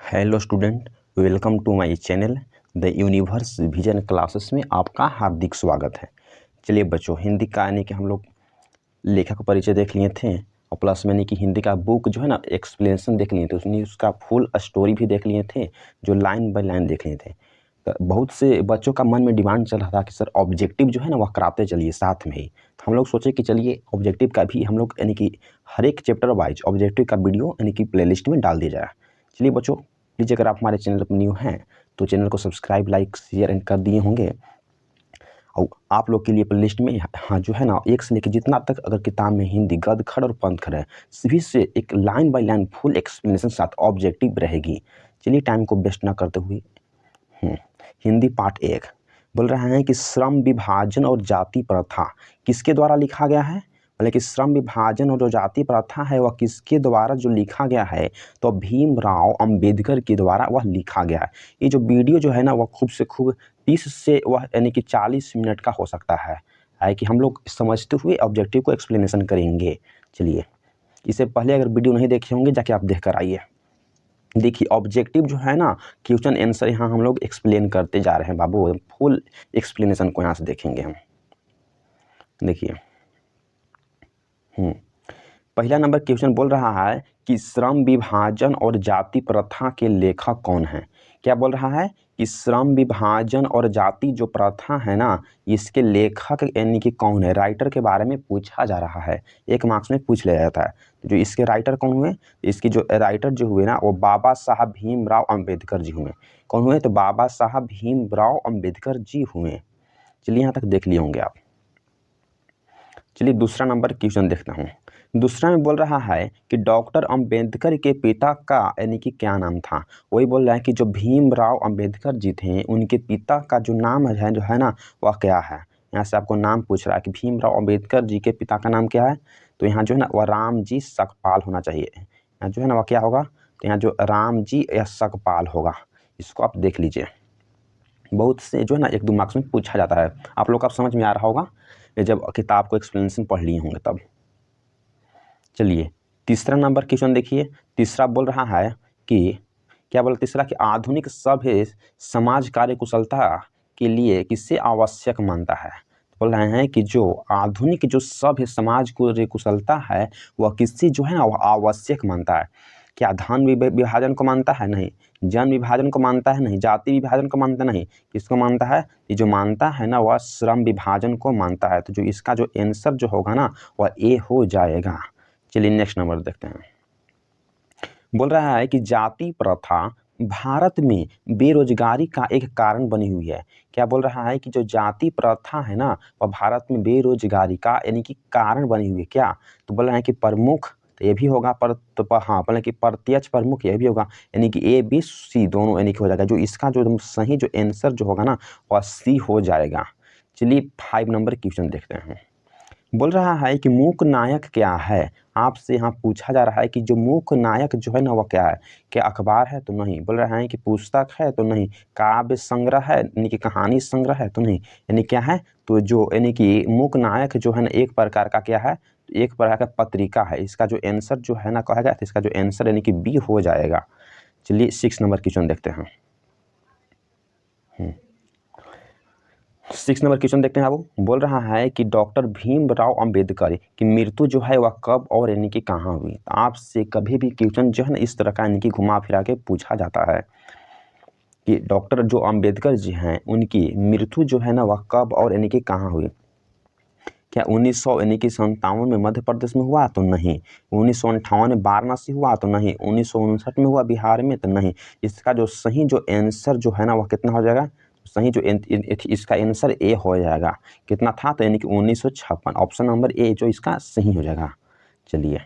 Hello student, welcome to my channel the universe vision classes में आपका हार्दिक स्वागत है। चलिए बच्चों, हिंदी का यानी कि हम लोग लेखक परिचय देख लिए थे और प्लस में यानी कि हिंदी का बुक जो है ना एक्सप्लेनेशन देख लिए थे, उसमें उसका फुल स्टोरी भी देख लिए थे, जो लाइन बाय लाइन देख लिए थे। तो बहुत से बच्चों का मन में डिमांड चल रहा था कि सर ऑब्जेक्टिव जो है ना वह कराते चलिए साथ में ही। तो हम लोग सोचे कि चलिए ऑब्जेक्टिव का भी हम लोग यानी कि हर एक चैप्टर वाइज ऑब्जेक्टिव का वीडियो यानी कि प्लेलिस्ट में डाल दिया जाए। चलिए बच्चों, प्लीज़ अगर आप हमारे चैनल पर न्यू हैं तो चैनल को सब्सक्राइब, लाइक, शेयर एंड कर दिए होंगे। और आप लोग के लिए प्लेलिस्ट में हाँ जो है ना एक से लेकर जितना तक अगर किताब में हिंदी गद्य खड़ और पद्य खड़ है सभी से एक line by line full explanation साथ ऑब्जेक्टिव रहेगी। चलिए टाइम को वेस्ट ना करते हुए हिंदी पार्ट 1 बोल रहे हैं कि श्रम विभाजन और जाति प्रथा किसके द्वारा लिखा गया है। बोले कि श्रम विभाजन और जो जाति प्रथा है वह किसके द्वारा जो लिखा गया है, तो भीमराव अंबेडकर के द्वारा वह लिखा गया है। ये जो वीडियो जो है ना वह खूब से खूब 30 से वह यानी कि 40 मिनट का हो सकता है कि हम लोग समझते हुए ऑब्जेक्टिव को एक्सप्लेनेशन करेंगे। चलिए, इससे पहले अगर वीडियो नहीं देखे होंगे जाके आप देख कर आइए। देखिए ऑब्जेक्टिव जो है ना क्वेश्चन आंसर यहाँ हम लोग एक्सप्लेन करते जा रहे हैं बाबू, फुल एक्सप्लेनेशन को यहाँ से देखेंगे हम। देखिए पहला नंबर क्वेश्चन बोल रहा है कि श्रम विभाजन और जाति प्रथा के लेखक कौन हैं। क्या बोल रहा है कि श्रम विभाजन और जाति जो प्रथा है ना इसके लेखक यानी कि कौन है, राइटर के बारे में पूछा जा रहा है। एक मार्क्स में पूछ लिया जाता है। तो जो इसके राइटर कौन हुए, इसके जो राइटर जो हुए ना वो बाबा साहब भीमराव अंबेडकर जी हुए। कौन हुए, तो बाबा साहब भीमराव अंबेडकर जी हुए। चलिए यहाँ तक देख लिए होंगे आप। चलिए दूसरा नंबर क्वेश्चन देखता हूँ। दूसरा में बोल रहा है कि डॉक्टर अंबेडकर के पिता का यानी कि क्या नाम था। वही बोल रहा है कि जो भीमराव अंबेडकर जी थे उनके पिता का जो नाम है जो है ना वह क्या है। यहाँ से आपको नाम पूछ रहा है कि भीमराव अंबेडकर जी के पिता का नाम क्या है, तो यहाँ जो है ना वह राम जी सकपाल होना चाहिए। यहाँ जो है ना वह क्या होगा, तो यहाँ जो राम जी या सकपाल होगा, इसको आप देख लीजिए। बहुत से जो है ना 1-2 मार्क्स में पूछा जाता है। आप लोग का समझ में आ रहा होगा जब किताब को एक्सप्लेनेशन पढ़ लिए होंगे तब। चलिए तीसरा नंबर क्वेश्चन देखिए। तीसरा बोल रहा है कि क्या बोला तीसरा, कि आधुनिक सभ्य समाज कार्य कुशलता के लिए किससे आवश्यक मानता है। बोल रहे हैं कि जो आधुनिक जो सभ्य समाज कुशलता है वह किससे जो है ना वह आवश्यक मानता है। क्या धन विभाजन को मानता है, नहीं। जन विभाजन को मानता है, नहीं। जाति विभाजन को मानता नहीं। किसको मानता है, ये जो मानता है ना वह श्रम विभाजन को मानता है। तो जो इसका जो आंसर जो होगा ना वह ए हो जाएगा। चलिए नेक्स्ट नंबर देखते हैं। बोल रहा है कि जाति प्रथा भारत में बेरोजगारी का एक कारण बनी हुई है। क्या बोल रहा है कि जो जाति प्रथा है ना वह भारत में बेरोजगारी का यानी कि कारण बनी हुई है। क्या, तो बोल रहे हैं कि प्रमुख, तो ये भी होगा पर, तो हाँ बोले कि प्रत्यक्ष प्रमुख ये भी होगा, यानी कि ए बी सी दोनों यानी कि हो जाएगा। जो इसका जो सही जो आंसर जो होगा ना वह सी हो जाएगा। चलिए 5 नंबर क्वेश्चन देखते हैं। बोल रहा है कि मूक नायक क्या है। आपसे यहाँ पूछा जा रहा है कि जो मूक नायक जो है ना वह क्या है। क्या अखबार है, तो नहीं। बोल रहे हैं कि पुस्तक है, तो नहीं। काव्य संग्रह है यानी कि कहानी संग्रह है, तो नहीं। यानी क्या है, तो जो यानी कि मूक नायक जो है ना एक प्रकार का क्या है, एक प्रकार का पत्रिका है। इसका जो आंसर जो है ना कहेगा, तो इसका जो आंसर यानी कि बी हो जाएगा। चलिए 6 नंबर क्वेश्चन देखते हैं। 6 नंबर क्वेश्चन देखते हैं। आप बोल रहा है कि डॉक्टर भीमराव अंबेडकर की मृत्यु जो है वह कब और यानी कि कहाँ हुई। तो आपसे कभी भी क्वेश्चन जो है ना इस तरह का यानी कि घुमा फिरा के पूछा जाता है कि डॉक्टर जो अंबेडकर जी हैं उनकी मृत्यु जो है ना वह कब और यानी कि कहाँ हुई। क्या 1957 में मध्य प्रदेश में हुआ, तो नहीं। 1958 में वाराणसी हुआ, तो नहीं। 1959 में हुआ बिहार में, तो नहीं। इसका जो सही जो आंसर जो है ना वह कितना हो जाएगा, सही जो इसका आंसर ए हो जाएगा। कितना था, तो यानी कि 1956। ऑप्शन नंबर ए जो इसका सही हो जाएगा। चलिए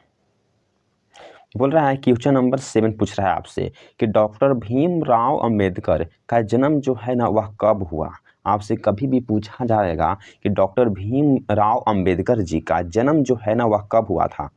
बोल रहा है क्वेश्चन नंबर 7 पूछ रहा है आपसे कि डॉक्टर भीमराव अंबेडकर का जन्म जो है ना वह कब हुआ। आपसे कभी भी पूछा जाएगा कि डॉक्टर भीमराव अंबेडकर जी का जन्म जो है ना वह कब हुआ था।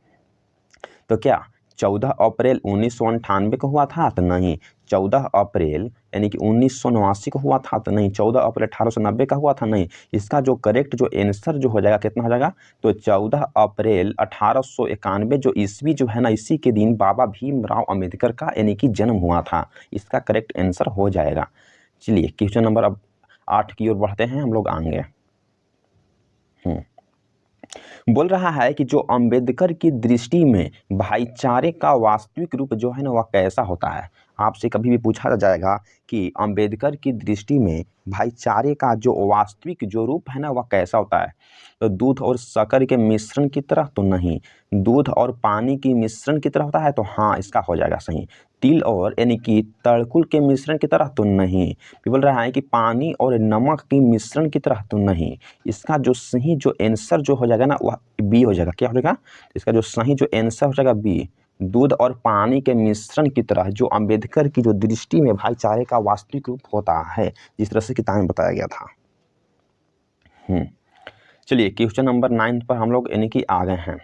तो क्या 14 अप्रैल 1998 को हुआ था तो नहीं, 14 अप्रैल यानी कि 1989 को हुआ था तो नहीं, 14 अप्रैल 1890 का हुआ था नहीं। इसका जो करेक्ट जो आंसर जो हो जाएगा कितना हो जाएगा, तो 14 अप्रैल 1891 जो ईस्वी जो है ना, इसी के दिन बाबा भीमराव अम्बेडकर का यानी कि जन्म हुआ था। इसका करेक्ट आंसर हो जाएगा। चलिए क्वेश्चन नंबर अब 8 की ओर बढ़ते हैं हम लोग आगे। बोल रहा है कि जो अंबेडकर की दृष्टि में भाईचारे का वास्तविक रूप जो है ना वह कैसा होता है। आपसे कभी भी पूछा जाएगा कि अंबेडकर की दृष्टि में भाईचारे का जो वास्तविक जो रूप है ना वह कैसा होता है, तो दूध और शक्कर के मिश्रण की तरह तो नहीं, दूध और पानी की मिश्रण की तरह होता है तो हाँ, इसका हो जाएगा सही। तिल और यानी कि तड़कुल के मिश्रण की तरह तो नहीं। फिर बोल रहा है कि पानी और नमक की मिश्रण की तरह तो नहीं। इसका जो सही जो आंसर जो हो जाएगा ना वह बी हो जाएगा। क्या हो जाएगा, इसका जो सही जो आंसर हो जाएगा बी, दूध और पानी के मिश्रण की तरह, जो अंबेडकर की जो दृष्टि में भाईचारे का वास्तविक रूप होता है, जिस तरह से किताब में बताया गया था। चलिए क्वेश्चन नंबर 9 पर हम लोग यानी कि आ गए हैं।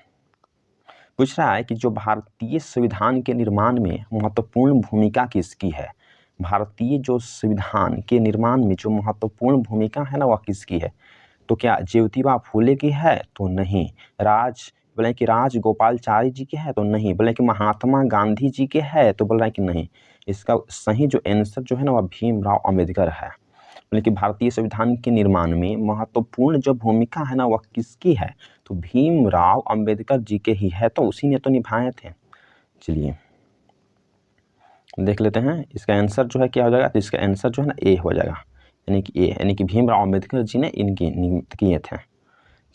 पूछ रहा है कि जो भारतीय संविधान के निर्माण में महत्वपूर्ण भूमिका किसकी है। भारतीय जो संविधान के निर्माण में जो महत्वपूर्ण भूमिका है ना वह किसकी है, तो क्या ज्योतिबा फूले की है तो नहीं, बोले कि राजगोपालचारी जी की है तो नहीं, बोले कि महात्मा गांधी जी के है तो बोल रहा है कि नहीं। इसका सही जो आंसर जो है ना वह भीमराव अम्बेडकर है। बोले कि भारतीय संविधान के निर्माण में महत्वपूर्ण जो भूमिका है ना वह किसकी है, तो भीमराव अम्बेडकर जी के ही है, तो उसी ने तो निभाए थे। चलिए देख लेते हैं इसका आंसर जो है क्या हो जाएगा, तो इसका आंसर जो है ना ए हो जाएगा, यानी कि ए यानी कि भीमराव अम्बेडकर जी ने इनकी नियुक्त किए थे।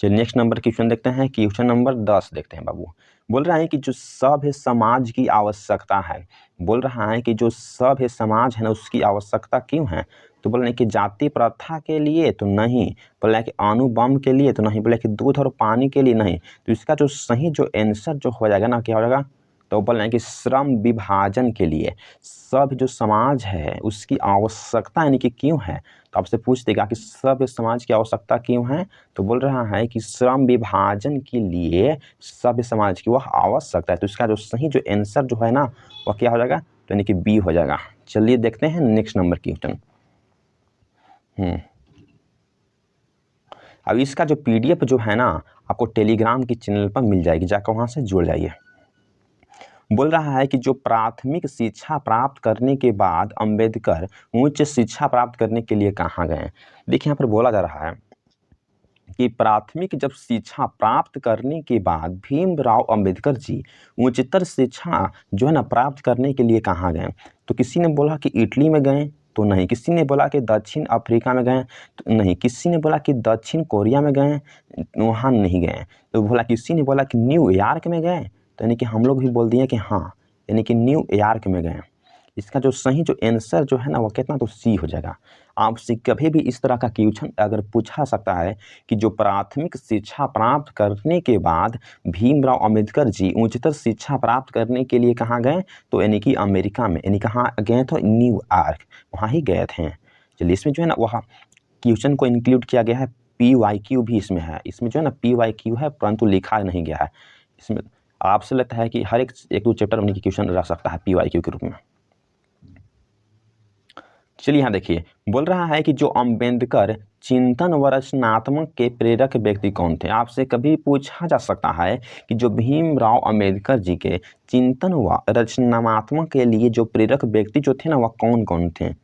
चलिए नेक्स्ट नंबर क्वेश्चन देखते हैं। क्वेश्चन नंबर 10 देखते हैं बाबू। बोल रहा है कि जो सभ्य समाज की आवश्यकता है, बोल रहा है कि जो सभ्य समाज है ना उसकी आवश्यकता क्यों है, तो बोल रहे हैं कि जाति प्रथा के लिए तो नहीं, बोल रहे हैं कि अणुबम के लिए तो नहीं, बोले कि दूध और पानी के लिए नहीं। तो इसका जो सही जो आंसर जो हो जाएगा ना क्या हो जाएगा, तो बोल रहे हैं कि श्रम विभाजन के लिए, सब जो समाज है उसकी आवश्यकता यानी कि क्यों है। तो आपसे पूछ देगा कि सभ्य समाज की आवश्यकता क्यों है, तो बोल रहा है कि श्रम विभाजन के लिए सभ्य समाज की वह आवश्यकता है। तो इसका जो सही जो आंसर जो है ना वह क्या हो जाएगा, तो यानी कि बी हो जाएगा। चलिए देखते हैं नेक्स्ट नंबर क्वेश्चन। अब इसका जो PDF जो है ना आपको टेलीग्राम की चैनल पर मिल जाएगी, जाकर वहाँ से जुड़ जाइए। बोल रहा है कि जो प्राथमिक शिक्षा प्राप्त करने के बाद अंबेडकर उच्च शिक्षा प्राप्त करने के लिए कहाँ गए। देखिए यहाँ पर बोला जा रहा है कि प्राथमिक जब शिक्षा प्राप्त करने के बाद भीमराव अंबेडकर जी उच्चतर शिक्षा जो है ना प्राप्त करने के लिए कहाँ गए, तो किसी ने बोला कि इटली में गए तो नहीं, किसी ने बोला कि दक्षिण अफ्रीका में गए तो नहीं, किसी ने बोला कि दक्षिण कोरिया में गए, वहाँ नहीं गए। तो बोला किसी ने बोला कि न्यूयॉर्क में गए, तो यानी कि हम लोग भी बोल दिए कि हाँ, यानी कि न्यूयॉर्क में गए। इसका जो सही जो आंसर जो है ना वो कितना, तो सी हो जाएगा। आपसे कभी भी इस तरह का क्वेश्चन अगर पूछा सकता है कि जो प्राथमिक शिक्षा प्राप्त करने के बाद भीमराव अम्बेडकर जी उच्चतर शिक्षा प्राप्त करने के लिए कहाँ गए, तो यानी कि अमेरिका में, यानी कहाँ गए थे, न्यूयॉर्क, वहाँ ही गए थे। चलिए इसमें जो है ना वह क्वेश्चन को इंक्लूड किया गया है, PYQ भी इसमें है, इसमें जो है ना PYQ है परंतु लिखा नहीं गया है। इसमें आपसे लगता है कि हर एक दो चैप्टर में क्वेश्चन रह सकता है PYQ के रूप में। चलिए यहाँ देखिए, बोल रहा है कि जो अम्बेडकर चिंतन व रचनात्मक के प्रेरक व्यक्ति कौन थे। आपसे कभी पूछा जा सकता है कि जो भीमराव अम्बेडकर जी के चिंतन व रचनात्मक के लिए जो प्रेरक व्यक्ति जो थे ना वह कौन कौन थे,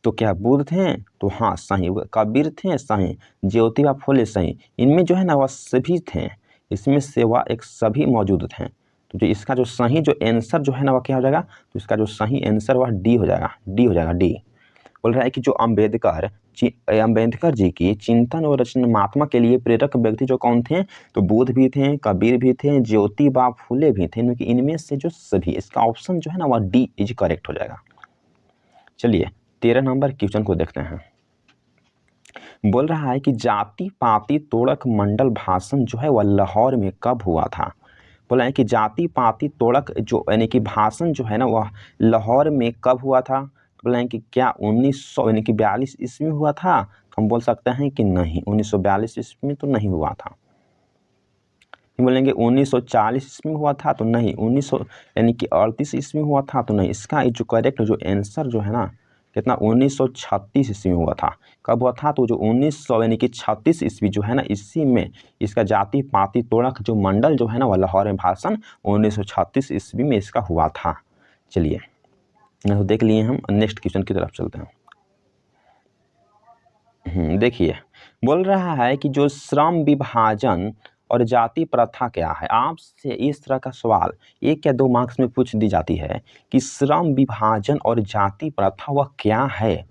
तो क्या बुद्ध थे, तो हाँ सही, कबीर थे सही, ज्योतिबा फूले सही, इनमें जो है ना वह सभी थे, इसमें से वह एक सभी मौजूद थे। तो जो इसका जो सही जो आंसर जो है ना वह क्या हो जाएगा, तो इसका जो सही आंसर वह डी हो जाएगा, डी हो जाएगा, डी। बोल रहा है कि जो अम्बेडकर जी की चिंतन और रचनात्मक के लिए प्रेरक व्यक्ति जो कौन थे, तो बुद्ध भी थे, कबीर भी थे, ज्योतिबा फूले भी थे, इनमें से जो सभी, इसका ऑप्शन जो है ना वह डी इज करेक्ट हो जाएगा। चलिए 13 नंबर क्वेश्चन को देखते हैं। बोल रहा है कि जाति पाति तोड़क मंडल भाषण जो है वह लाहौर में कब हुआ था। बोला है कि जाति पाति तोड़क जो यानी कि भाषण जो है ना वह लाहौर में कब हुआ था। बोला है कि क्या 1900 यानी कि 42 ईस्वी में हुआ था, हम बोल सकते हैं कि नहीं, 1942 ईस्वी में तो नहीं हुआ था। बोलेंगे 1940 ईस्वी में हुआ था तो नहीं, 1900 यानी कि 38 ईस्वी में हुआ था तो नहीं। इसका जो करेक्ट जो आंसर जो है ना कितना 1936 ईस्वी में हुआ था। कब हुआ था तो जो 1900 यानी कि 36 ईस्वी जो है ना इसी में इसका जाति पाति तोड़क जो मंडल जो है ना वह लाहौर में भाषण 1936 ईस्वी में इसका हुआ था। चलिए तो देख लिए हम, नेक्स्ट क्वेश्चन की तरफ चलते हैं। देखिए बोल रहा है कि जो श्रम विभाजन और जाति प्रथा क्या है। आपसे इस तरह का सवाल 1 या 2 मार्क्स में पूछ दी जाती है कि श्रम विभाजन और जाति प्रथा वह क्या है।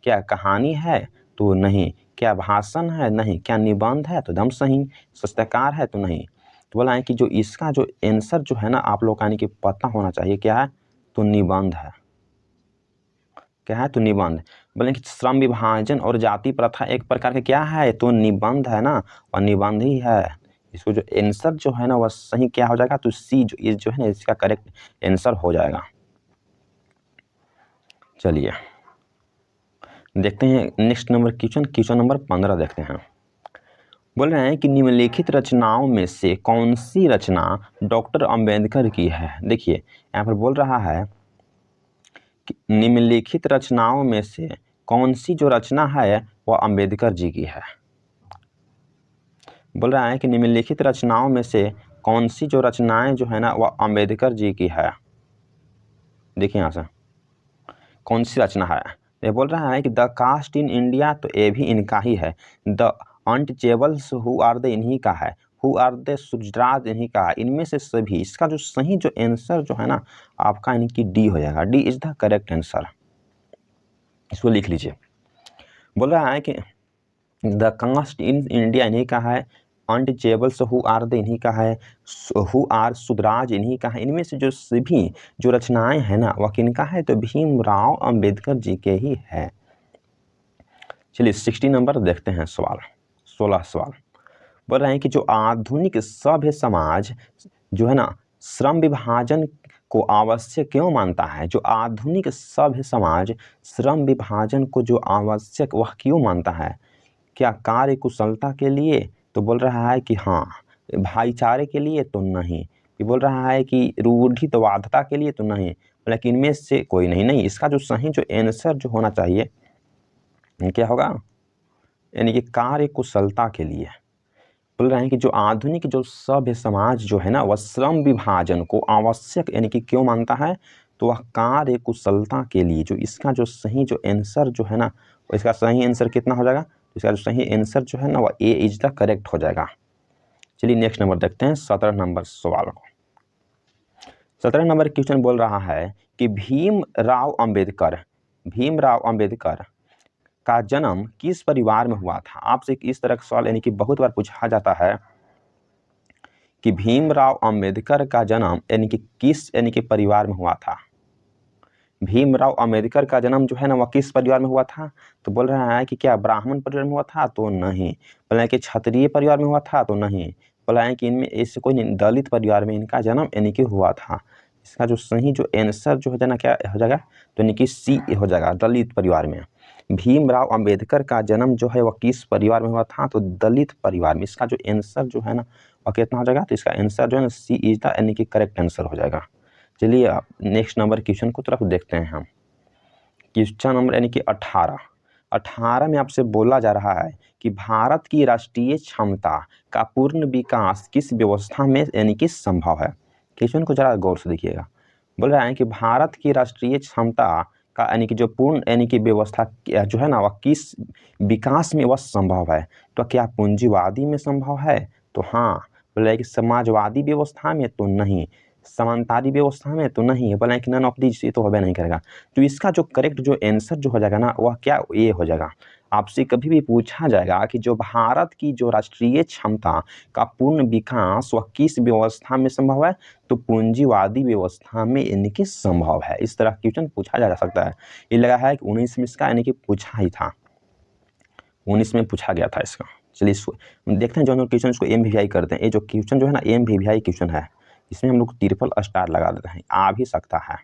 क्या कहानी है तो नहीं, क्या भाषण है नहीं, क्या निबंध है तो एकदम सही, सत्याकार है तो नहीं। तो बोला है कि जो इसका जो आंसर जो है ना आप लोग यानी कि पता होना चाहिए क्या है तो निबंध है। क्या है तो निबंध। बोले कि श्रम विभाजन और जाति प्रथा एक प्रकार का क्या है तो निबंध है ना, और निबंध ही है। इसको जो आंसर जो है ना वह सही क्या हो जाएगा तो सी जो ये जो है ना इसका करेक्ट आंसर हो जाएगा। चलिए देखते हैं नेक्स्ट नंबर क्वेश्चन नंबर 15 देखते हैं। बोल रहे हैं कि निम्नलिखित रचनाओं में से कौन सी रचना डॉक्टर अंबेडकर की है। देखिए यहाँ पर बोल रहा है कि निम्नलिखित रचनाओं में से कौन सी जो रचना है वह अंबेडकर जी की है। बोल रहा है कि निम्नलिखित रचनाओं में से कौन सी जो रचनाएं जो है ना वह अंबेडकर जी की है। देखिए यहाँ से कौन सी रचना है। ये बोल रहा है कि द कास्ट इन इंडिया तो ये भी इनका ही है। The untouchables who are the इन्हीं का है। हु आर द सुजराज इन्हीं का है। इनमें से सभी इसका जो सही जो आंसर जो है ना आपका इनकी डी हो जाएगा। D is the correct answer. इसको लिख लीजिए। बोल रहा है कि द कास्ट इन इंडिया इन्हीं का है। अनटचेबल्स हु आर द इन्हीं का है। हु आर सुधराज इन्हीं का है। इनमें से जो सभी जो रचनाएं हैं ना वह किनका है तो भीमराव अंबेडकर जी के ही है। चलिए 60 नंबर देखते हैं सवाल। 16 सवाल बोल रहे हैं कि जो आधुनिक सभ्य समाज जो है ना श्रम विभाजन को आवश्यक क्यों मानता है। जो आधुनिक सभ्य समाज श्रम विभाजन को जो आवश्यक वह क्यों मानता है। क्या कार्य कुशलता के लिए तो बोल रहा है कि हाँ। भाईचारे के लिए तो नहीं। ये बोल रहा है कि रूढ़िवादिता के लिए तो नहीं। लेकिन इनमें से कोई नहीं। नहीं इसका जो सही जो आंसर जो होना चाहिए क्या होगा यानी कि कार्य कुशलता के लिए। बोल रहे हैं कि जो आधुनिक जो सभ्य समाज जो है ना वह श्रम विभाजन को आवश्यक यानी कि क्यों मानता है तो वह कार्य कुशलता के लिए। जो इसका जो सही जो आंसर जो है ना इसका सही आंसर कितना हो जाएगा। इसका जो सही आंसर जो है ना वह ए इज द करेक्ट हो जाएगा। चलिए नेक्स्ट नंबर देखते हैं 17 नंबर सवाल को। 17 नंबर क्वेश्चन बोल रहा है कि भीमराव अंबेडकर का जन्म किस परिवार में हुआ था। आपसे इस तरह का सवाल यानी कि बहुत बार पूछा जाता है कि भीमराव अंबेडकर का जन्म यानी कि किस यानी कि परिवार में हुआ था। भीमराव अंबेडकर का जन्म जो है ना वह किस परिवार में हुआ था तो बोल रहा है कि क्या ब्राह्मण परिवार में हुआ था तो नहीं। बोला है कि क्षत्रिय परिवार में हुआ था तो नहीं। बोला है कि इनमें ऐसे कोई नहीं, दलित परिवार में इनका जन्म यानी कि हुआ था। इसका जो सही जो आंसर जो हो जाना क्या हो जाएगा तो यानी कि सी हो जाएगा दलित परिवार में। भीमराव अंबेडकर का जन्म जो है वह किस परिवार में हुआ था तो दलित परिवार में। इसका जो आंसर जो है ना वह कितना हो जाएगा तो इसका आंसर जो है ना सी इज द यानी कि करेक्ट आंसर हो जाएगा। चलिए आप नेक्स्ट नंबर क्वेश्चन को तरफ देखते हैं हम। क्वेश्चन नंबर यानी कि 18 में आपसे बोला जा रहा है कि भारत की राष्ट्रीय क्षमता का पूर्ण विकास किस व्यवस्था में यानी कि संभव है। क्वेश्चन को जरा गौर से देखिएगा। बोल रहा है कि भारत की राष्ट्रीय क्षमता का यानी कि जो पूर्ण यानी कि व्यवस्था जो है ना वह किस विकास में वह संभव है। तो क्या पूंजीवादी में संभव है तो हाँ। बोला कि समाजवादी व्यवस्था में तो नहीं। समानतावादी व्यवस्था में तो नहीं। बोला कि नन ऑफ दिस ये तो होबे नहीं करेगा। तो इसका जो करेक्ट जो आंसर जो हो जाएगा ना वह क्या ये हो जाएगा। आपसे कभी भी पूछा जाएगा कि जो भारत की जो राष्ट्रीय क्षमता का पूर्ण विकास वह किस व्यवस्था में संभव है तो पूंजीवादी व्यवस्था में यानी कि संभव है। इस तरह क्वेश्चन पूछा जा सकता है। ये लगा है कि 19 में इसका यानी कि पूछा ही था, 19 में पूछा गया था इसका। चलिए देखते हैं जो क्वेश्चन इसको MVVI करते हैं। ये जो क्वेश्चन जो है ना MVVI क्वेश्चन है इसमें हम लोग ट्रिपल स्टार लगा देते हैं, आ भी सकता है।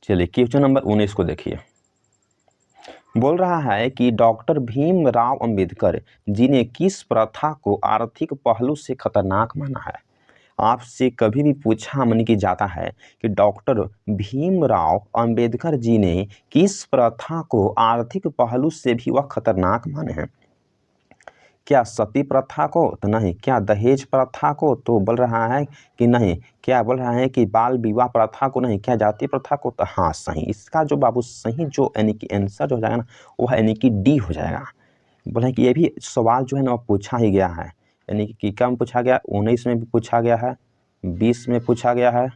चलिए क्वेश्चन नंबर 19 को देखिए। बोल रहा है कि डॉक्टर भीमराव अंबेडकर जी ने किस प्रथा को आर्थिक पहलू से खतरनाक माना है। आपसे कभी भी पूछा मन की जाता है कि डॉक्टर भीमराव अंबेडकर जी ने किस प्रथा को आर्थिक पहलू से भी वह खतरनाक माने हैं। क्या सती प्रथा को? तो नहीं। क्या दहेज प्रथा को? तो बोल रहा है कि नहीं। क्या बोल रहा है कि बाल विवाह प्रथा को? नहीं। क्या जाति प्रथा को? तो हाँ सही। इसका जो बाबू सही जो यानी कि आंसर जो हो जाएगा ना वो यानी कि डी हो जाएगा। बोले कि ये भी सवाल जो है ना पूछा ही गया है, यानी कि कम पूछा गया, 19 में भी पूछा गया है, 20 में पूछा गया है,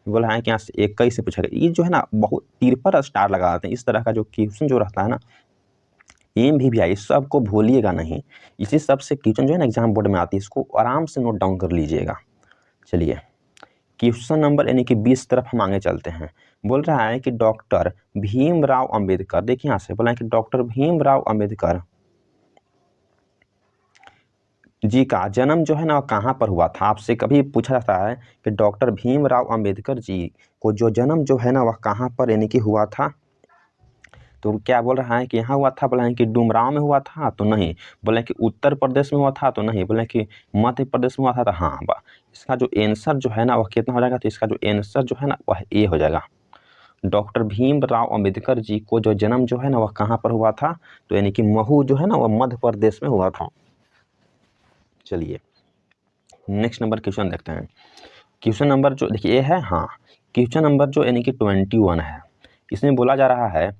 बोला है कि यहाँ से 21 से पूछा गया। ये जो है ना बहुत तिरपन स्टार लगा देते हैं। इस तरह का जो क्वेश्चन जो रहता है ना एम भी आई सबको भूलिएगा नहीं। इसी सब से क्वेश्चन जो है ना एग्जाम बोर्ड में आती है, इसको आराम से नोट डाउन कर लीजिएगा। चलिए क्वेश्चन नंबर यानी कि 20 तरफ हम आगे चलते हैं। बोल रहा है कि डॉक्टर भीमराव अंबेडकर, देखिए यहाँ से बोला है कि डॉक्टर भीमराव अंबेडकर जी का जन्म जो है ना कहाँ पर हुआ था। आपसे कभी पूछा जाता है कि डॉक्टर भीमराव अंबेडकर जी को जो जन्म जो है ना वह कहाँ पर यानी कि हुआ था। तो क्या बोल रहा है कि यहाँ हुआ था, बोला है कि डुमरांव में हुआ था, तो नहीं। बोले कि उत्तर प्रदेश में हुआ था, तो नहीं। बोले कि मध्य प्रदेश में हुआ था, तो हाँ। इसका जो आंसर जो है ना वह कितना हो जाएगा, तो इसका जो आंसर जो है ना वह ए हो जाएगा। डॉक्टर भीमराव अंबेडकर जी को जो जन्म जो है ना वह कहाँ पर हुआ था, तो यानी कि महू जो है ना वह मध्य प्रदेश में हुआ था। चलिए नेक्स्ट नंबर क्वेश्चन देखते हैं। क्वेश्चन नंबर जो देखिए ये है, हाँ क्वेश्चन नंबर जो यानी कि 21 है। इसमें बोला जा रहा है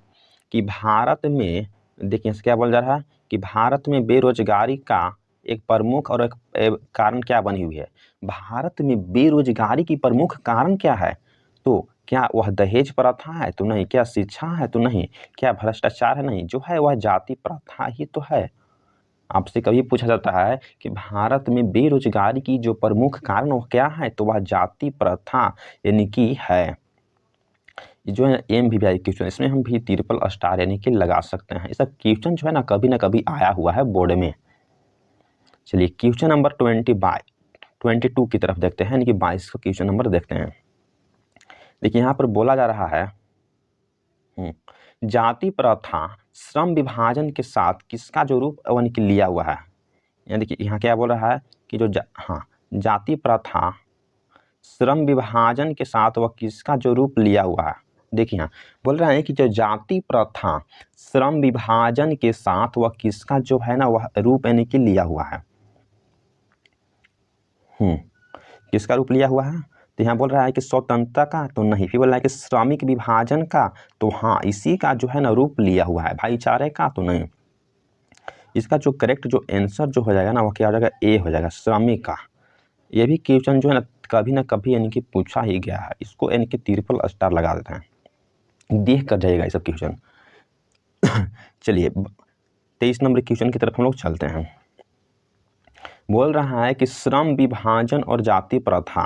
कि भारत में, देखिए क्या बोला जा रहा है कि भारत में बेरोजगारी का एक प्रमुख और एक कारण क्या बनी हुई है। भारत में बेरोजगारी की प्रमुख कारण क्या है, तो क्या वह दहेज प्रथा है, तो नहीं। क्या शिक्षा है, तो नहीं। क्या भ्रष्टाचार है, नहीं। जो है वह जाति प्रथा ही तो है। आपसे कभी पूछा जाता है कि भारत में बेरोजगारी की जो प्रमुख कारण वो क्या है, तो वह जाति प्रथा यानी कि है। जो है MBBI क्वेश्चन, इसमें हम भी ट्रिपल स्टार यानी कि लगा सकते हैं। इसका क्वेश्चन जो है ना कभी आया हुआ है बोर्ड में। चलिए क्वेश्चन नंबर 22 की तरफ देखते हैं, यानी कि 22 का क्वेश्चन नंबर देखते हैं। देखिए यहाँ पर बोला जा रहा है जाति प्रथा श्रम विभाजन के साथ किसका जो रूप यानी कि लिया हुआ है। यानी देखिए यहाँ क्या बोल रहा है कि जो जाति प्रथा श्रम विभाजन के साथ वह किसका जो रूप लिया हुआ है। देखिए यहाँ बोल रहे हैं कि जो जाति प्रथा श्रम विभाजन के साथ वह किसका जो है ना वह रूप यानी कि लिया हुआ है। किसका रूप लिया हुआ है, तो यहाँ बोल रहा है कि स्वतंत्रता का, तो नहीं। फिर बोल रहा है कि श्रमिक विभाजन का, तो हाँ इसी का जो है ना रूप लिया हुआ है। भाईचारे का, तो नहीं। इसका जो करेक्ट जो आंसर जो हो जाएगा ना वो क्या हो जाएगा, ए हो जाएगा, श्रमिक का। ये भी क्वेश्चन जो है ना कभी यानी कि पूछा ही गया है। इसको यानी कि ट्रिपल स्टार लगा देते हैं, देख कर जाएगा ये सब क्वेश्चन। चलिए 23 नंबर क्वेश्चन की तरफ हम लोग चलते हैं। बोल रहा है कि श्रम विभाजन और जाति प्रथा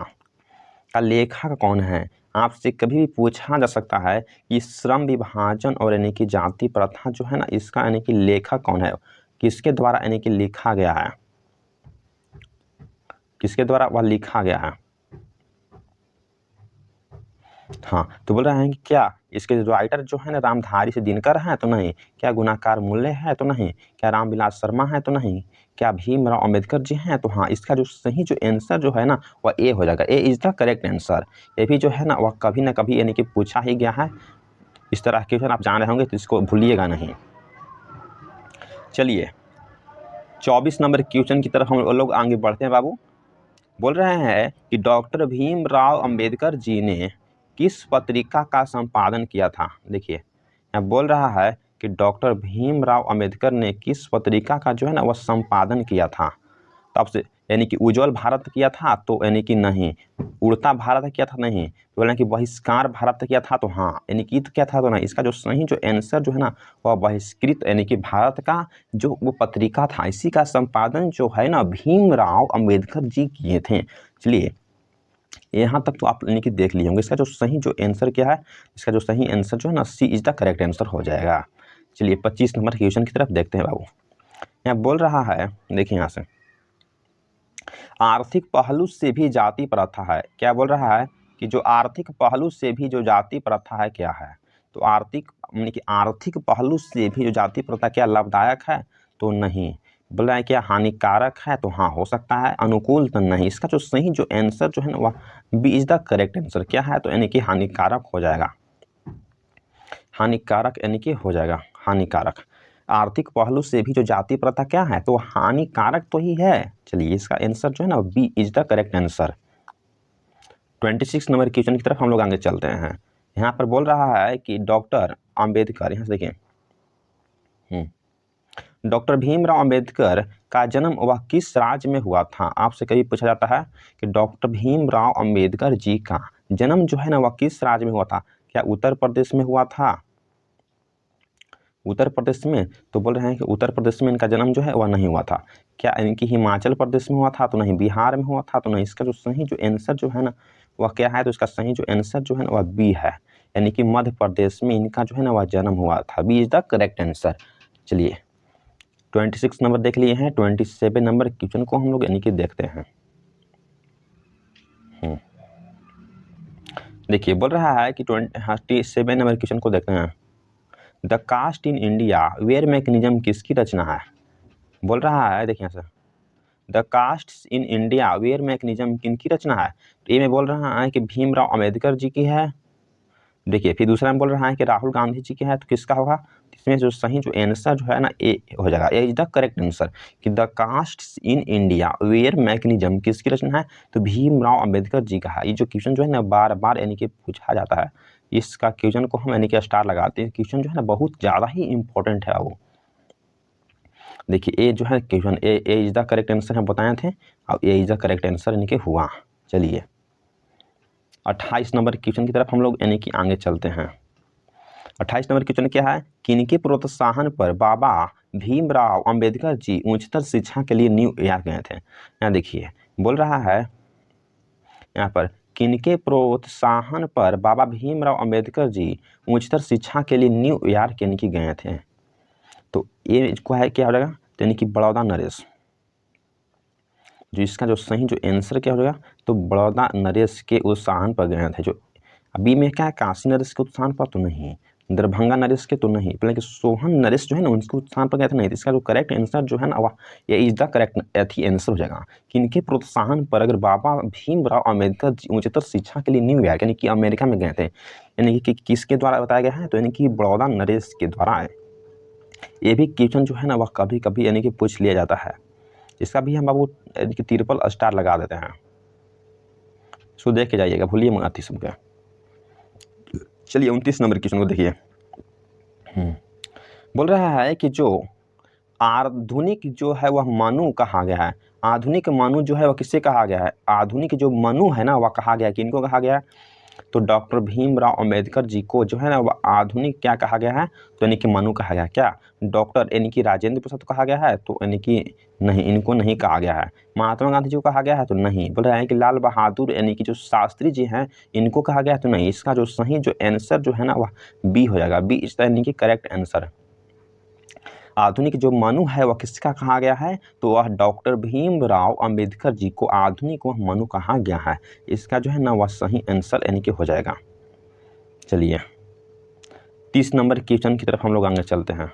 का लेखक कौन है। आपसे कभी भी पूछा जा सकता है कि श्रम विभाजन और यानी कि जाति प्रथा जो है ना इसका यानी कि लेखक कौन है, किसके द्वारा यानी कि लिखा गया है, किसके द्वारा वह लिखा गया है। हाँ तो बोल रहे हैं कि क्या इसके राइटर जो है ना रामधारी से दिनकर है, तो नहीं। क्या गुणाकार मूल्य है, तो नहीं। क्या रामविलास शर्मा है, तो नहीं। क्या भीमराव अंबेडकर जी हैं, तो हाँ। इसका जो सही जो आंसर जो है ना वह ए हो जाएगा। A is the correct answer. ये भी जो है ना वह कभी ना कभी यानी कि पूछा ही गया है। इस तरह के क्वेश्चन आप जान रहे होंगे तो इसको भूलिएगा नहीं। चलिए 24 नंबर क्वेश्चन की तरफ हम लोग आगे बढ़ते हैं बाबू। बोल रहे हैं कि डॉक्टर भीमराव अंबेडकर जी ने किस पत्रिका का संपादन किया था। देखिए यहाँ बोल रहा है कि डॉक्टर भीमराव अंबेडकर ने किस पत्रिका का जो है ना वह संपादन किया था। तो आपसे यानी कि उज्जवल भारत किया था, तो यानी कि नहीं। उड़ता भारत किया था, नहीं। तो बोला कि बहिष्कार भारत किया था, तो हाँ। यानी कि क्या था, तो ना। इसका जो सही जो आंसर जो है ना वह बहिष्कृत यानी कि भारत का जो वो पत्रिका था इसी का संपादन जो है ना भीमराव अंबेडकर जी किए थे। चलिए यहाँ तक तो आप यानी कि देख लिए होंगे। इसका जो सही जो आंसर क्या है, इसका जो सही आंसर जो है ना सी इज द करेक्ट आंसर हो जाएगा। चलिए 25 नंबर क्वेश्चन की तरफ देखते हैं बाबू। यहाँ बोल रहा है, देखिए यहाँ से आर्थिक पहलू से भी जाति प्रथा है। क्या बोल रहा है कि जो आर्थिक पहलू से भी जो जाति प्रथा है क्या है। तो आर्थिक यानी कि आर्थिक पहलू से भी जो जाति प्रथा क्या लाभदायक है, तो नहीं। बोल रहा है क्या हानिकारक है, तो हाँ हो सकता है, अनुकूल तो नहीं। इसका जो सही जो आंसर जो है ना वह B is the correct answer. क्या है, तो यानी कि हानिकारक हो जाएगा, हानिकारक यानी कि हो जाएगा हानिकारक। आर्थिक पहलू से भी जो जाति प्रथा क्या है, तो हानिकारक तो ही है। चलिए इसका आंसर जो है ना B is the correct answer. 26 number question की तरफ हम लोग आगे चलते हैं। यहाँ पर बोल रहा है कि डॉक्टर अंबेडकर, यहाँ से देखिए, डॉक्टर भीमराव अंबेडकर का जन्म वह किस राज्य में हुआ था। आपसे कभी पूछा जाता है कि डॉक्टर भीमराव अंबेडकर जी का जन्म जो है ना वह किस राज्य में हुआ था। क्या उत्तर प्रदेश में हुआ था, उत्तर प्रदेश में, तो बोल रहे हैं कि उत्तर प्रदेश में इनका जन्म जो है वह नहीं हुआ था। क्या इनकी हिमाचल प्रदेश में हुआ था, तो नहीं। बिहार में हुआ था, तो नहीं। इसका जो सही जो आंसर जो है ना वह क्या है, तो इसका सही जो आंसर जो है ना वह बी है, यानी कि मध्य प्रदेश में इनका जो है ना वह जन्म हुआ था। B is the correct answer. चलिए 26 नंबर देख लिए हैं। 27 नंबर क्वेश्चन को हम लोग यानी कि देखते हैं। देखिए बोल रहा है कि 27 नंबर क्वेश्चन को देखते हैं। The caste in India where mechanism किसकी रचना है। बोल रहा है देखिए sir, the caste in India where mechanism किनकी रचना है। तो ये में बोल रहा है कि भीमराव अंबेडकर जी की है। देखिए फिर दूसरा में बोल रहा है कि राहुल गांधी जी की है, तो किसका होगा। इसमें जो सही जो आंसर जो है ना ए हो जाएगा, A is the correct answer. कि the caste in India where mechanism किसकी रचना है, तो भीमराव अंबेडकर जी का है। ये जो क्वेश्चन जो है ना बार बार यानी कि पूछा जाता है, इसका क्वेश्चन को हम यानी कि स्टार लगाते हैं। क्वेश्चन जो है ना बहुत ज़्यादा ही इंपॉर्टेंट है वो। देखिए ए जो है question A is the correct answer हम बताए थे, और ए इज द करेक्ट आंसर यानी कि हुआ। चलिए 28 नंबर क्वेश्चन की तरफ हम लोग यानी कि आगे चलते हैं। 28 नंबर क्वेश्चन क्या है, किनके प्रोत्साहन पर बाबा भीमराव अंबेडकर जी उच्चतर शिक्षा के लिए न्यूयॉर्क गए थे। यहाँ देखिए बोल रहा है यहाँ पर किनके प्रोत्साहन पर बाबा भीमराव अंबेडकर जी उच्चतर शिक्षा के लिए न्यूयॉर्क यानी कि गए थे। तो ये इसको है क्या हो जाएगा, तो यानी कि बड़ौदा नरेश। जो इसका जो सही जो आंसर क्या हो जाएगा, तो बड़ौदा नरेश के उत्साहन पर गए थे। जो अभी में क्या है, काशी नरेश के उत्साहन पर तो नहीं, दरभंगा नरेश के तो नहीं, बल्कि सोहन नरेश जो है ना उनके उत्साहन पर गए थे नहीं। तो इसका जो करेक्ट आंसर जो है ना वह ये इज द करेक्ट आंसर हो जाएगा। किनके प्रोत्साहन पर अगर बाबा भीमराव अंबेडकर उच्चतर शिक्षा के लिए न्यूयॉर्क यानी कि अमेरिका में गए थे, यानी कि किसके द्वारा बताया गया है, तो यानी कि बड़ौदा नरेश के द्वारा है। ये भी क्वेश्चन जो है ना वह कभी कभी यानी कि पूछ लिया जाता है। इसका भी हम बाबू यानी कि ट्रिपल स्टार लगा देते हैं। इसको देख के जाइएगा, भूलिए मत इस सबके। चलिए 29 नंबर क्वेश्चन को देखिए। बोल रहा है कि जो आधुनिक जो है वह मनु कहा गया है। आधुनिक मनु जो है वह किससे कहा गया है, आधुनिक जो मनु है ना वह कहा गया है, किनको कहा गया है, तो डॉक्टर भीमराव अंबेडकर जी को जो है ना वह आधुनिक क्या कहा गया है, तो यानी कि मनु कहा गया। क्या डॉक्टर यानी कि राजेंद्र प्रसाद को कहा गया है, तो यानी कि नहीं, इनको नहीं कहा गया है। महात्मा गांधी जी को कहा गया है, तो नहीं। बोल रहे हैं कि लाल बहादुर यानी कि जो शास्त्री जी हैं इनको कहा गया है, तो नहीं। इसका जो सही जो आंसर जो है ना वह बी हो जाएगा, बी इस यानी कि करेक्ट आंसर। आधुनिक जो मनु है वह किसका कहा गया है, तो वह डॉक्टर भीमराव अंबेडकर जी को आधुनिक वह मनु कहा गया है। इसका जो है ना वह सही आंसर यानी कि हो जाएगा। चलिए 30 नंबर क्वेश्चन की तरफ हम लोग आगे चलते हैं।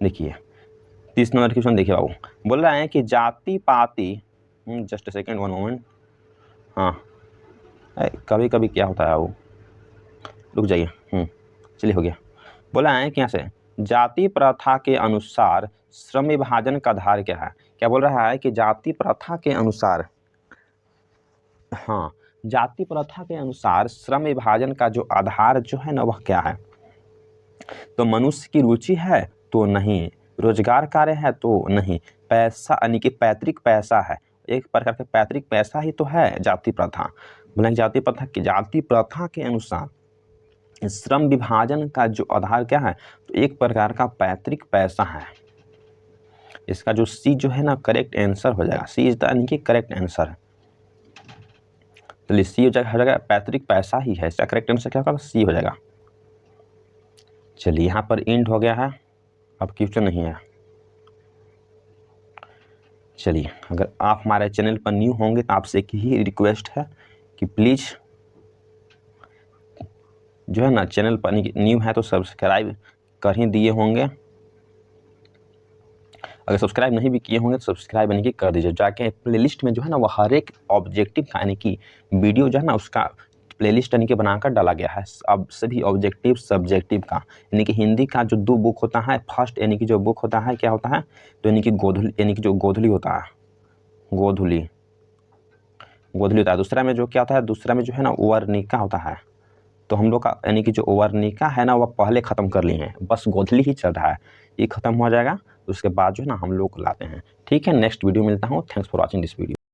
देखिए 30 नंबर क्वेश्चन देखिए बाबू, बोल रहा है कि जाति पाति, जस्ट सेकेंड वन मोमेंट, हाँ कभी कभी क्या होता है वो, रुक जाइए। चलिए हो गया। बोला है कि यहाँ से जाति प्रथा के अनुसार श्रम विभाजन का आधार क्या है। क्या बोल रहा है कि जाति प्रथा के अनुसार, हाँ जाति प्रथा के अनुसार श्रम विभाजन का जो आधार जो है ना वह क्या है, तो मनुष्य की रुचि है, तो नहीं। रोजगार कार्य है, तो नहीं। पैसा यानी कि पैतृक पैसा है, एक प्रकार का पैतृक पैसा ही तो है जाति प्रथा। बोले जाति प्रथा के अनुसार श्रम विभाजन का जो आधार क्या है, तो एक प्रकार का पैतृक पैसा है। इसका जो सी जो है ना करेक्ट आंसर हो जाएगा, सी इज द यानी कि करेक्ट आंसर। चलिए सी हो जाएगा, पैतृक पैसा ही है। इसका करेक्ट आंसर क्या होगा, सी हो जाएगा। चलिए यहाँ पर एंड हो गया है, अब क्वेश्चन नहीं है। चलिए अगर आप हमारे चैनल पर न्यू होंगे तो आपसे एक ही रिक्वेस्ट है कि प्लीज़ जो है ना चैनल पर न्यू है तो सब्सक्राइब कर ही दिए होंगे। अगर सब्सक्राइब नहीं भी किए होंगे तो सब्सक्राइब यानी कि कर दीजिए। जाके प्लेलिस्ट में जो है ना वो हर एक ऑब्जेक्टिव का यानी कि वीडियो जो है ना उसका प्लेलिस्ट यानी कि बनाकर डाला गया है। अब सभी ऑब्जेक्टिव सब्जेक्टिव का यानी कि हिंदी का जो 2 बुक होता है, फर्स्ट यानी कि जो बुक होता है क्या होता है, तो यानी कि गोधुली यानी कि जो गोधुली होता है, गोधुली होता है। दूसरा में जो क्या होता है, दूसरा में जो है ना वर्णिका होता है। तो हम लोग का यानी कि जो वर्णिका है ना वह पहले ख़त्म कर लिए हैं, बस गोधुली ही चल रहा है। ये ख़त्म हो जाएगा उसके बाद जो है ना हम लोग लाते हैं। ठीक है, नेक्स्ट वीडियो मिलता हूँ। Thanks for watching this video.